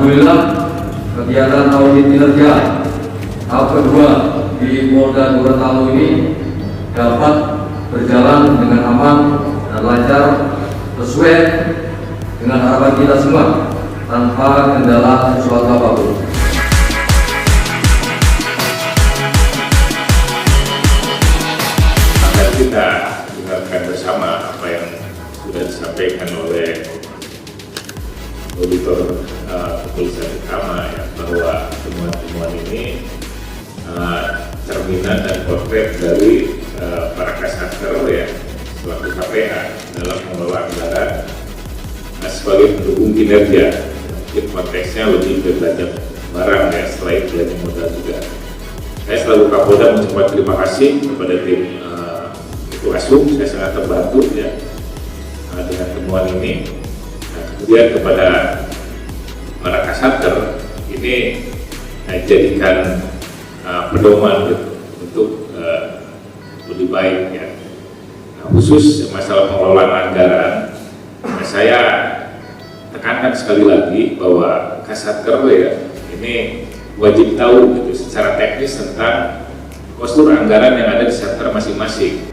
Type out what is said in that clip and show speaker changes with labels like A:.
A: Alhamdulillah kegiatan audit kinerja tahap kedua di Polda Gorontalo ini dapat berjalan dengan aman dan lancar sesuai dengan harapan kita semua tanpa kendala sesuatu apapun.
B: Akan kita dengarkan bersama apa yang sudah disampaikan oleh Auditor Kepolisian Utama, ya, bahwa temuan-temuan ini cerminan dan potret dari para Kasatker, ya, selaku KPA dalam mengelola anggaran sebagai pendukung kinerja. Mungkin konteksnya lebih ke belanja barang, ya, selain belanja modal juga. Saya selaku Kapolda mengucapkan terima kasih kepada tim Asuh. Saya sangat terbantu, ya, dengan temuan ini. Nah, kemudian kepada para Kasatker ini jadikan pedoman untuk lebih baik, ya. Nah, khusus masalah pengelolaan anggaran, saya tekankan sekali lagi bahwa Kasatker, ya, ini wajib tahu gitu secara teknis tentang postur anggaran yang ada di sektor masing-masing.